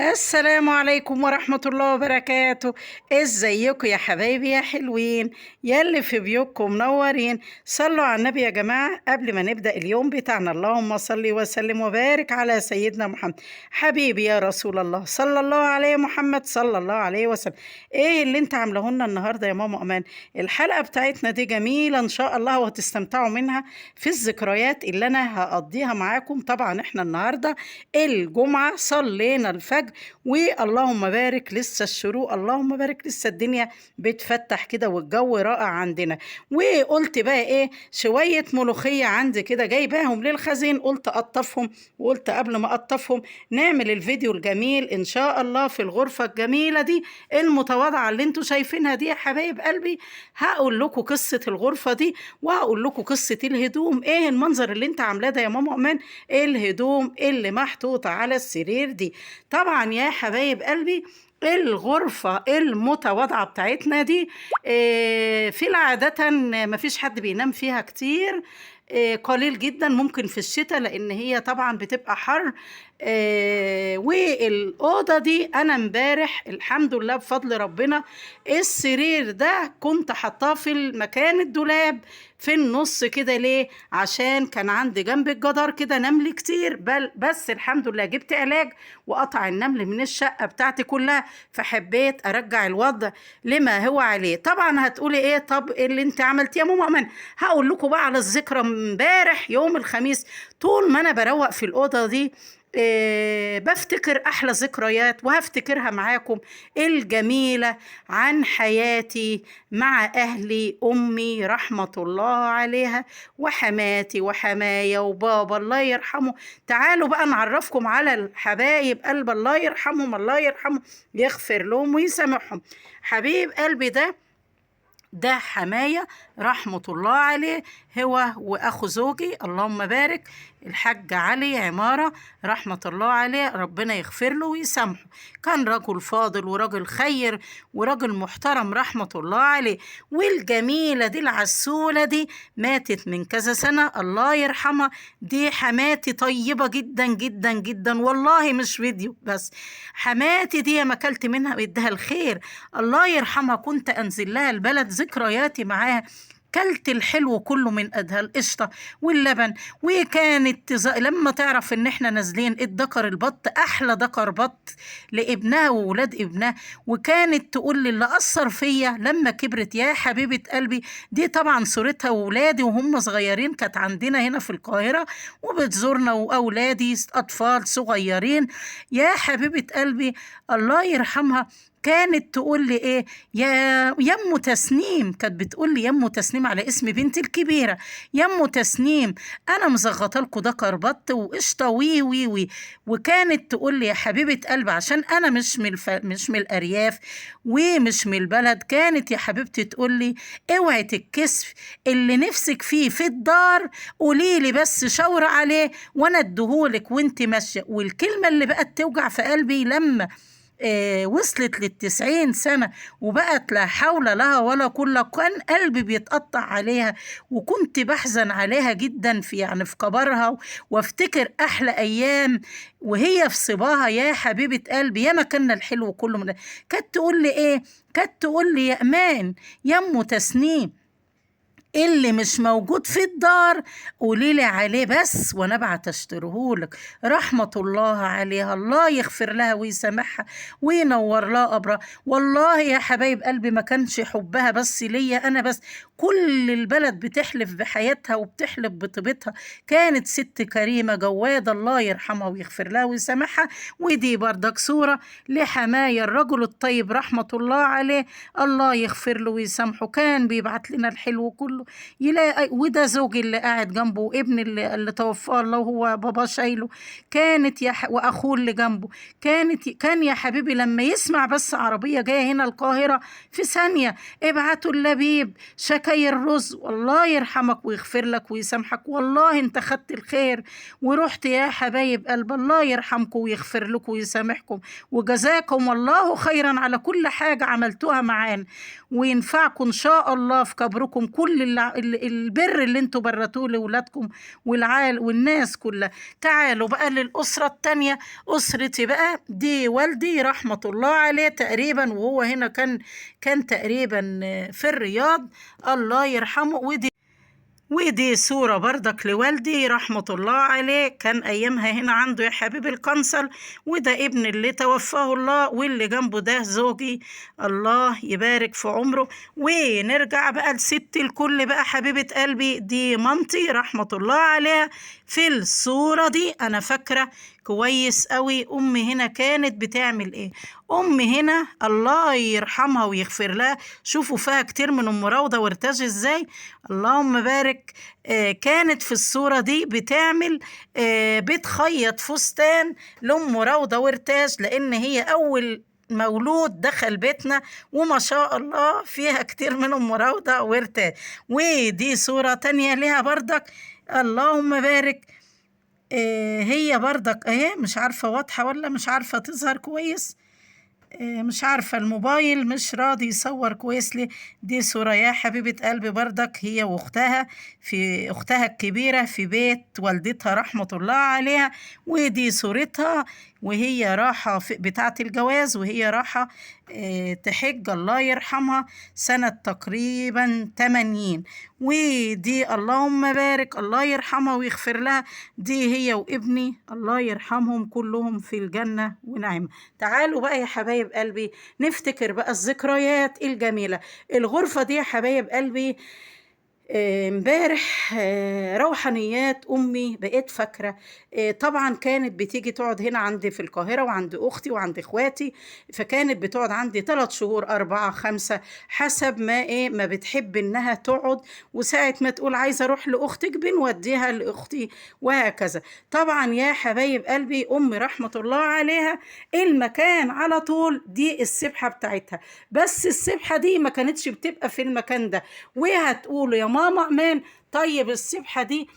السلام عليكم ورحمة الله وبركاته. ازيكم يا حبايبي يا حلوين ياللي في بيوتكم منورين. صلوا على النبي يا جماعة قبل ما نبدأ اليوم بتاعنا. اللهم صل وسلم وبارك على سيدنا محمد حبيبي يا رسول الله، صلى الله عليه محمد صلى الله عليه وسلم. ايه اللي انت عامله لنا النهارده يا ماما امان؟ الحلقة بتاعتنا دي جميلة ان شاء الله وهتستمتعوا منها في الذكريات اللي انا هقضيها معاكم. طبعا احنا النهارده الجمعة صلينا الفجر واللهم بارك لسه الشروق، اللهم بارك لسه الدنيا بتفتح كده والجو رائع عندنا. وقلت بقى ايه، شوية ملوخية عندي كده جايباهم للخزين، قلت اقطفهم. وقلت قبل ما اقطفهم نعمل الفيديو الجميل ان شاء الله في الغرفة الجميلة دي المتواضعة اللي انتوا شايفينها دي يا حبايب قلبي. هقول لكم قصة الغرفة دي وهقول لكم قصة الهدوم. ايه المنظر اللي انت عاملاه ده يا ماما امان؟ ايه الهدوم اللي محطوطة على السرير دي؟ طبعا يا حبايب قلبي الغرفة المتواضعة بتاعتنا دي في العادة مفيش حد بينام فيها كتير، قليل جدا ممكن في الشتاء لأن هي طبعا بتبقى حر. والأوضة دي أنا امبارح الحمد لله بفضل ربنا السرير ده كنت حطاه في المكان الدولاب في النص كده. ليه؟ عشان كان عندي جنب الجدار كده نمل كتير، بس الحمد لله جبت علاج وقطع النمل من الشقة بتاعتي كلها، فحبيت أرجع الوضع لما هو عليه. طبعا هتقولي ايه، طب إيه اللي انت عملتيه يا ماما أمان؟ هقول لكم بقى على الذكرى امبارح يوم الخميس. طول ما انا بروق في الأوضة دي بفتكر أحلى ذكريات وهفتكرها معاكم الجميلة عن حياتي مع أهلي. أمي رحمة الله عليها وحماتي وحمايا وبابا الله يرحمه. تعالوا بقى نعرفكم على الحبايب قلب الله يرحمهم، الله يرحمه يغفر لهم ويسامحهم. حبيب قلبي ده حماية رحمة الله عليه، هو وأخو زوجي اللهم بارك الحاج علي عمارة رحمة الله عليه، ربنا يغفر له ويسامحه. كان رجل فاضل ورجل خير ورجل محترم رحمة الله عليه. والجميلة دي العسولة دي ماتت من كذا سنة الله يرحمها. دي حماتي طيبة جدا جدا جدا والله مش فيديو بس. حماتي دي ما اكلت منها بيدها الخير الله يرحمها. كنت انزل لها البلد ذكرياتي معاها، كلت الحلو كله من قدها القشطة واللبن. وكانت لما تعرف ان احنا نازلين الدكر البط احلى دكر بط لابنها وولاد ابنها. وكانت تقول لي اللي اثر فيا لما كبرت يا حبيبة قلبي، دي طبعا صورتها وولادي وهم صغيرين كانت عندنا هنا في القاهرة وبتزورنا، واولادي اطفال صغيرين يا حبيبة قلبي الله يرحمها. كانت تقول لي ايه، يا يمو تسنيم، كانت بتقول لي يمو تسنيم على اسم بنتي الكبيره، يمو تسنيم انا مزغطه لكم دكر بط وقشطه وي وي وي. وكانت تقول لي يا حبيبه قلبي عشان انا مش من الارياف ومش من البلد، كانت يا حبيبتي تقول لي اوعي تتكسف، اللي نفسك فيه في الدار قولي لي بس شاور عليه وانا اديهولك وانت ماشيه. والكلمه اللي بقت توجع في قلبي لما وصلت لل90 سنة وبقت لا حول لها ولا قوة، كان قلبي بيتقطع عليها وكنت بحزن عليها جدا في كبرها، وافتكر أحلى أيام وهي في صباها يا حبيبة قلبي يا مكاننا الحلو كله من ده. كانت تقول لي إيه، كانت تقول لي يا أمان يا أم تسنيم اللي مش موجود في الدار قوليلي عليه بس وانا ابعت اشتريهولك. رحمة الله عليها الله يغفر لها ويسامحها وينور لها قبرها. والله يا حبايب قلبي ما كانش حبها بس ليا انا بس، كل البلد بتحلف بحياتها وبتحلف بطيبتها. كانت ست كريمة جوادة الله يرحمها ويغفر لها ويسامحها. ودي بردك صورة لحماية الرجل الطيب رحمة الله عليه الله يغفر له ويسامحه. كان بيبعت لنا الحلو كله يلاقي. وده زوجي اللي قاعد جنبه وابن اللي توفاه الله وهو بابا شايله. كانت واخوه اللي جنبه. كان يا حبيبي لما يسمع بس عربية جاية هنا القاهرة في ثانية ابعتوا اللبيب شكاير رز والله يرحمك ويغفر لك ويسامحك. والله انت خدت الخير ورحت يا حبايب قلب الله يرحمكم ويغفر لكم ويسامحكم وجزاكم الله خيرا على كل حاجة عملتوها معانا، وينفعكم ان شاء الله في كبركم كل البر اللي انتوا برتوه لأولادكم والناس كلها. تعالوا بقى للأسرة التانية، أسرتي بقى دي والدي رحمة الله عليه تقريبا، وهو هنا كان تقريبا في الرياض، الله يرحمه. ودي صورة برضك لوالدي رحمة الله عليه، كان أيامها هنا عنده يا حبيبي القنصل، وده ابن اللي توفاه الله، واللي جنبه ده زوجي الله يبارك في عمره. ونرجع بقى لست الكل بقى حبيبة قلبي، دي مامتي رحمة الله عليها. في الصورة دي أنا فاكرة كويس قوي أمي هنا كانت بتعمل إيه. أمي هنا الله يرحمها ويغفر لها، شوفوا فيها كتير من أم روضة وارتاج إزاي، اللهم بارك. كانت في الصورة دي بتعمل بتخيط فستان لأم روضة وارتاج، لأن هي أول مولود دخل بيتنا، وما شاء الله فيها كتير من أم روضة وارتاج. ودي صورة تانية لها بردك اللهم بارك. هي بردك اهي، مش عارفة واضحة ولا مش عارفة تظهر كويس، مش عارفة الموبايل مش راضي يصور كويس ليه. دي صورة يا حبيبة قلبي بردك هي واختها، في اختها الكبيرة في بيت والدتها رحمة الله عليها. ودي صورتها وهي راحة بتاعة الجواز، وهي راحة تحج الله يرحمها سنة تقريبا 80. ودي اللهم بارك الله يرحمها ويغفر لها، دي هي وابني الله يرحمهم كلهم في الجنة ونعمة. تعالوا بقى يا حبايب قلبي نفتكر بقى الذكريات الجميلة. الغرفة دي يا حبايب قلبي امبارح روحانيات امي بقيت فاكره. طبعا كانت بتيجي تقعد هنا عندي في القاهره، وعند اختي وعند اخواتي، فكانت بتقعد عندي 3 شهور 4 5 حسب ما بتحب انها تقعد، وساعه ما تقول عايزه اروح لاختك بنوديها لاختي وهكذا. طبعا يا حبايب قلبي امي رحمه الله عليها المكان على طول دي السبحه بتاعتها، بس السبحه دي ما كانتش بتبقى في المكان ده، وهتقولوا يا ماما امان طيب السبحة دي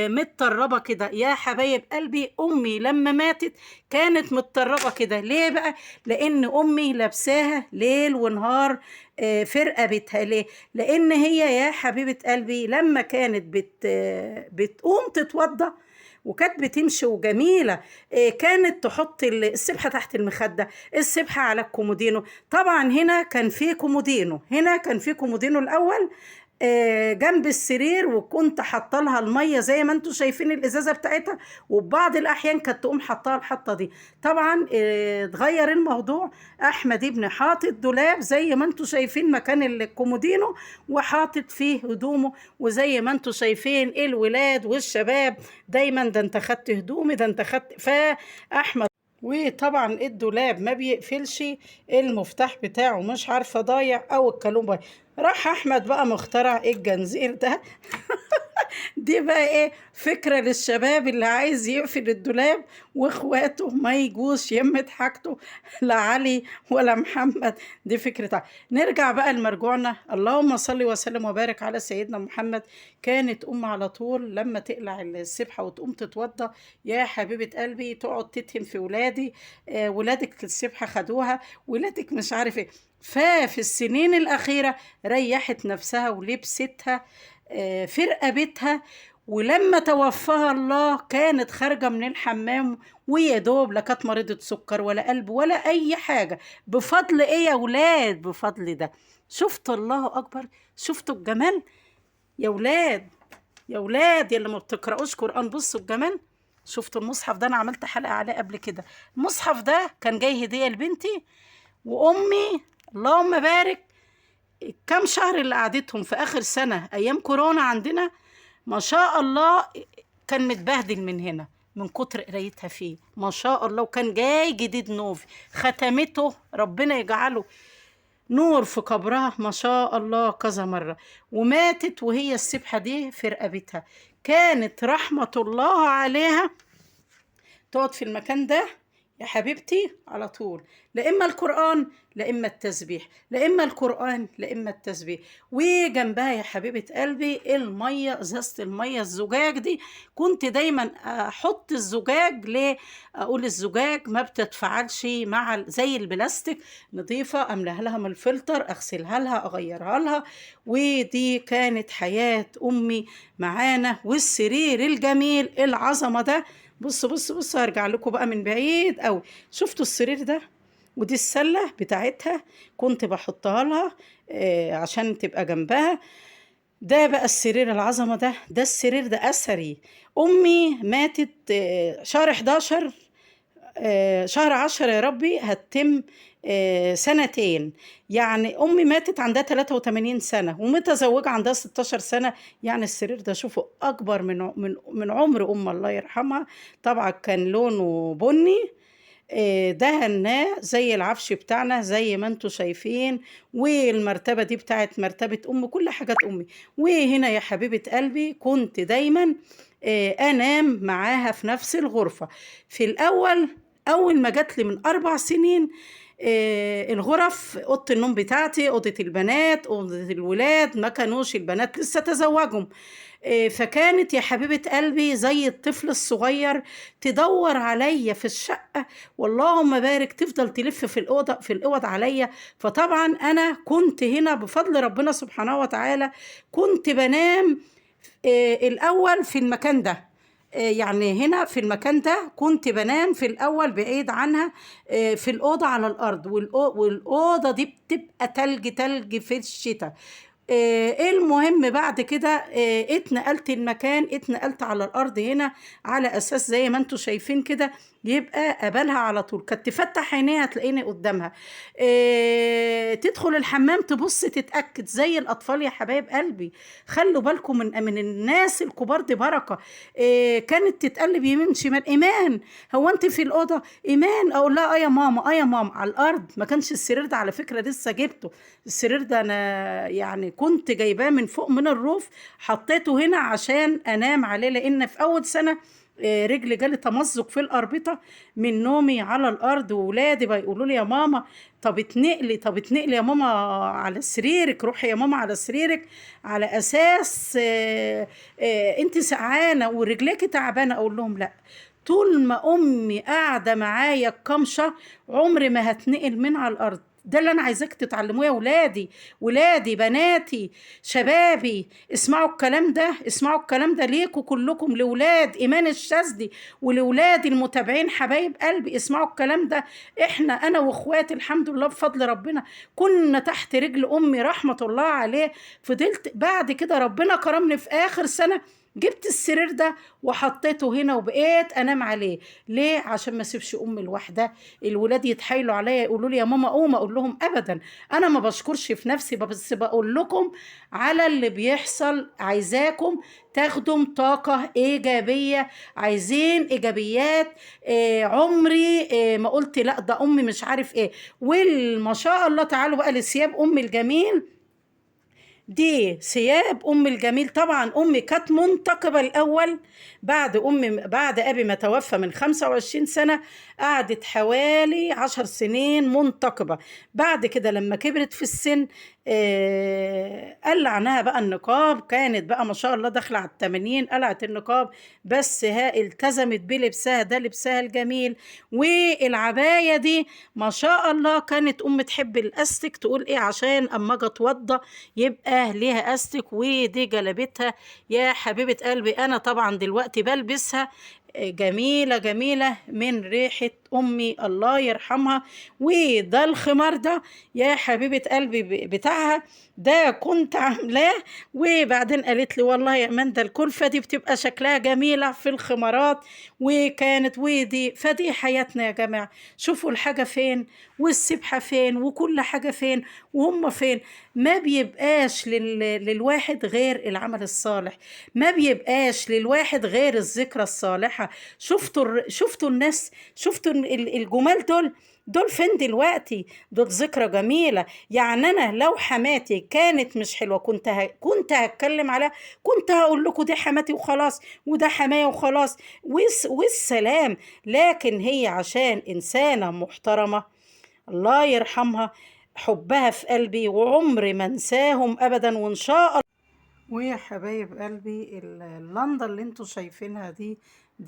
متطربة كده. يا حبايب قلبي امي لما ماتت كانت متطربة كده، ليه بقى؟ لان امي لابساها ليل ونهار في رقبتها. ليه؟ لان هي يا حبيبة قلبي لما كانت بتقوم تتوضى وكانت بتمشي وجميلة، كانت تحط السبحة تحت المخدة، السبحة على الكومودينو. طبعا هنا كان في كومودينو الأول جنب السرير، وكنت حاطه لها الميه زي ما انتم شايفين الازازه بتاعتها، وبعض الاحيان كانت تقوم حطها الحطه دي. طبعا اتغير الموضوع، احمد ابني حاطط دولاب زي ما انتم شايفين مكان الكومودينو وحاطط فيه هدومه، وزي ما انتم شايفين الولاد والشباب دايما ده انت خدت هدومي، ده انت خدت فاحمد. وطبعا الدولاب ما بيقفلش، المفتاح بتاعه مش عارفه ضايع او الكالون بايظ. راح احمد بقى مخترع الجنزير ده دي بقى ايه فكرة للشباب اللي عايز يقفل الدولاب واخواته ما يجوش يمت حاجته لا علي ولا محمد، دي فكرتها. نرجع بقى لمرجوعنا، اللهم صل وسلم وبارك على سيدنا محمد. كانت على طول لما تقلع السبحة وتقوم تتوضى يا حبيبة قلبي تقعد تتهم في ولادي، ولادك السبحة خدوها، ولادك مش عارف ايه. ففي السنين الأخيرة ريحت نفسها ولبستها في رقبتها، ولما توفاها الله كانت خارجة من الحمام ويا دوب لا كانت مريضة سكر ولا قلب ولا أي حاجة. بفضل إيه يا ولاد؟ بفضل ده. شفتوا الله أكبر؟ شفتوا الجمال يا ولاد؟ يا ولاد يا اللي ما بتقرأوش قرآن بصوا الجمال. شفتوا المصحف ده؟ أنا عملت حلقة عليه قبل كده. المصحف ده كان جاي هدية لبنتي وأمي اللهم بارك. كم شهر اللي قعدتهم في آخر سنة أيام كورونا عندنا ما شاء الله كان متبهدل من هنا من كتر قرايتها فيه ما شاء الله، وكان جاي جديد نوفي ختمته ربنا يجعله نور في قبرها ما شاء الله كذا مرة، وماتت وهي السبحة دي في رقبتها. كانت رحمة الله عليها تقعد في المكان ده يا حبيبتي على طول، لا إما القرآن لا إما التسبيح، لا إما القرآن لا إما التسبيح. وجنبها يا حبيبة قلبي المية، إزازة المية الزجاج دي كنت دايما أحط الزجاج. ليه أقول الزجاج؟ ما بتتفاعلش مع زي البلاستيك، نظيفة، أملاها لها من الفلتر، أغسلها لها، أغيرها لها. ودي كانت حياة أمي معانا. والسرير الجميل العظمة ده، بص بص بص، هرجع لكم بقى من بعيد قوي. شفتوا السرير ده؟ ودي السلة بتاعتها كنت بحطها لها عشان تبقى جنبها. ده بقى السرير العظمة ده السرير ده أثري. أمي ماتت شهر 11، شهر 10 يا ربي هتتم سنتين. يعني أمي ماتت عندها 83 سنة ومتزوجة عندها 16 سنة. يعني السرير ده شوفوا أكبر من عمر الله يرحمها. طبعا كان لونه بني، دهناه زي العفش بتاعنا زي ما انتوا شايفين. والمرتبة دي بتاعت مرتبة أم، كل حاجات أمي. وهنا يا حبيبة قلبي كنت دايما أنام معاها في نفس الغرفة. في الأول، أول ما جات لي من 4 سنين، الغرف، أوضة النوم بتاعتي، أوضة البنات، أوضة الولاد، ما كانوش البنات لسه تزوجهم. فكانت يا حبيبة قلبي زي الطفل الصغير تدور عليا في الشقة، واللهم بارك، تفضل تلف في الأوض عليا. فطبعا أنا كنت هنا بفضل ربنا سبحانه وتعالى كنت بنام الأول في المكان ده. يعني هنا في المكان ده كنت بنام في الأول بعيد عنها، في الأوضة على الأرض. والأوضة دي بتبقى تلج تلج في الشتاء. المهم بعد كده اتنقلت على الأرض هنا، على أساس زي ما انتوا شايفين كده يبقى قبلها على طول. كانت تفتح عينيها تلاقيني قدامها، تدخل الحمام تبص تتأكد زي الأطفال يا حبايب قلبي. خلوا بالكم من الناس الكبار، دي بركة. كانت تتقلب يمين شمال، إيمان هو أنت في الأوضة؟ إيمان أقول لها يا ماما، يا ماما. على الأرض. ما كانش السرير ده على فكرة لسه جبته، السرير ده أنا يعني كنت جايباه من فوق من الروف، حطيته هنا عشان أنام عليه، لأن في أول سنة رجلي جالي تمزق في الأربطة من نومي على الأرض. وولادي بيقولوا لي يا ماما طب اتنقلي يا ماما على سريرك، روحي يا ماما على سريرك، على أساس انت سقعانة ورجليكي تعبانة. أقول لهم لا، طول ما أمي قاعدة معايا كام شهر عمري ما هتنقل من على الأرض. ده اللي انا عايزاك تتعلموه يا ولادي بناتي شبابي. اسمعوا الكلام ده، اسمعوا الكلام ده ليكوا كلكم، لولاد ايمان الشاذلي ولولاد المتابعين حبايب قلبي. اسمعوا الكلام ده. انا واخواتي الحمد لله بفضل ربنا كنا تحت رجل امي رحمة الله عليه. فضلت بعد كده ربنا كرمني في اخر سنة جبت السرير ده وحطيته هنا وبقيت انام عليه. ليه؟ عشان ما اسيبش امي لوحدها. الولاد يتحايلوا عليا يقولوا لي يا ماما قوم، اقول لهم ابدا، انا ما بشكرش في نفسي، بس بقول لكم على اللي بيحصل. عايزاكم تاخدوا طاقة إيجابية، عايزين إيجابيات. عمري ما قلت لا ده أمي مش عارف إيه. والما شاء الله تعالوا بقى لثياب أمي الجميل. دي ثياب ام الجميل. طبعا امي كانت منتقبه الاول، بعد ابي ما توفى من 25 سنه قعدت حوالي 10 سنين منتقبه. بعد كده لما كبرت في السن قلع عنها بقى النقاب، كانت بقى ما شاء الله داخله على 80 قلعت النقاب، بس التزمت بلبسها ده، لبسها الجميل. والعبايه دي ما شاء الله كانت تحب الاستك، تقول ايه عشان اما اجي اتوضى يبقى ليها استك. ودي جلبتها يا حبيبة قلبي، انا طبعا دلوقتي بلبسها، جميلة من ريحة أمي الله يرحمها. وده الخمار ده يا حبيبة قلبي بتاعها ده كنت عاملاه. وبعدين قالت لي والله يا أمان ده الكلفة دي بتبقى شكلها جميلة في الخمارات. وكانت فدي حياتنا يا جماعة. شوفوا الحاجة فين والسبحة فين وكل حاجة فين وهم فين. ما بيبقاش للواحد غير العمل الصالح، ما بيبقاش للواحد غير الذكرى الصالحة بصراحة شفتوا الناس، شفتوا الجمال دول فين دلوقتي؟ دول ذكرى جميلة. يعني أنا لو حماتي كانت مش حلوة كنت هتكلم عليها، كنت هقول لكم دي حماتي وخلاص، وده حماية وخلاص، والسلام. لكن هي عشان إنسانة محترمة، الله يرحمها، حبها في قلبي وعمري ما انساهم ابدا، وان شاء الله. ويا حبايب قلبي، اللندا اللي انتوا شايفينها دي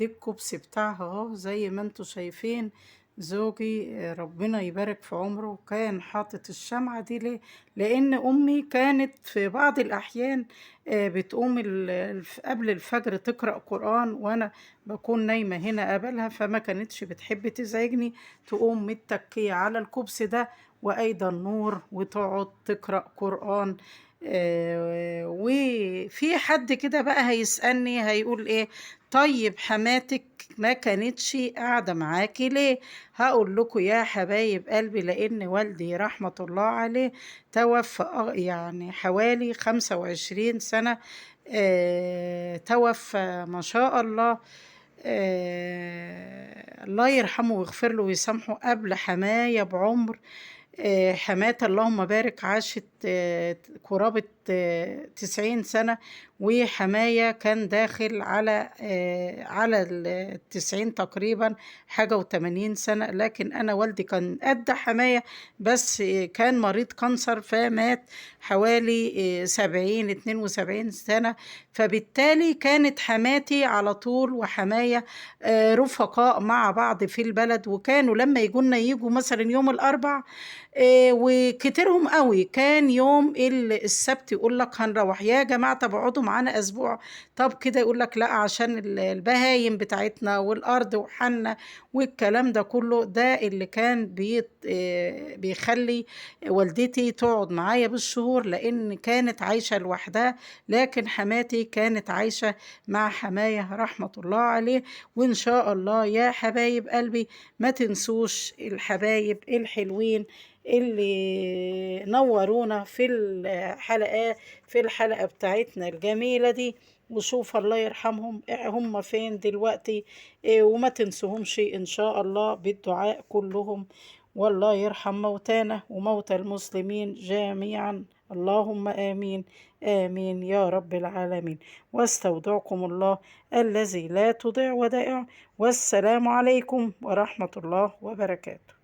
الكوبس بتاعها اهو، زي ما انتوا شايفين. زوجي ربنا يبارك في عمره كان حاطط الشمعة دي ليه؟ لأن أمي كانت في بعض الأحيان بتقوم قبل الفجر تقرأ قرآن، وأنا بكون نايمة هنا قبلها، فما كانتش بتحب تزعجني، تقوم متكية على الكوبس ده وأيضا نور وتقعد تقرأ قرآن. وفي حد كده بقى هيسألني هيقول ايه؟ طيب حماتك ما كانتش قاعدة معاكي ليه؟ هقول لكم يا حبايب قلبي، لأن والدي رحمة الله عليه توفى يعني حوالي 25 سنة. توفى ما شاء الله. الله يرحمه ويغفر له ويسامحه قبل حماية بعمر. حماة اللهم بارك عاشت قرابة 90 سنة، وحماية كان داخل على 90 تقريبا، حاجة و80 سنة. لكن أنا والدي كان قد حماية، بس كان مريض كانسر فمات حوالي 72 سنة. فبالتالي كانت حماتي على طول وحماية رفقاء مع بعض في البلد، وكانوا لما يجوا مثلا يوم الأربع، وكتيرهم قوي كان يوم السبت يقول لك هنروح يا جماعة، طب اقعدوا معانا أسبوع. طب كده يقول لك لا، عشان البهايم بتاعتنا والأرض وحنا والكلام ده كله، ده اللي كان بيخلي والدتي تقعد معايا بالشهور، لأن كانت عايشة لوحدها. لكن حماتي كانت عايشة مع حماية رحمة الله عليه. وإن شاء الله يا حبايب قلبي ما تنسوش الحبايب الحلوين اللي نورونا في الحلقة بتاعتنا الجميلة دي، وشوف الله يرحمهم هم فين دلوقتي. وما تنسوهمش إن شاء الله بالدعاء كلهم. والله يرحم موتانا وموتى المسلمين جميعا، اللهم آمين آمين يا رب العالمين. واستودعكم الله الذي لا تضيع ودائعه، والسلام عليكم ورحمة الله وبركاته.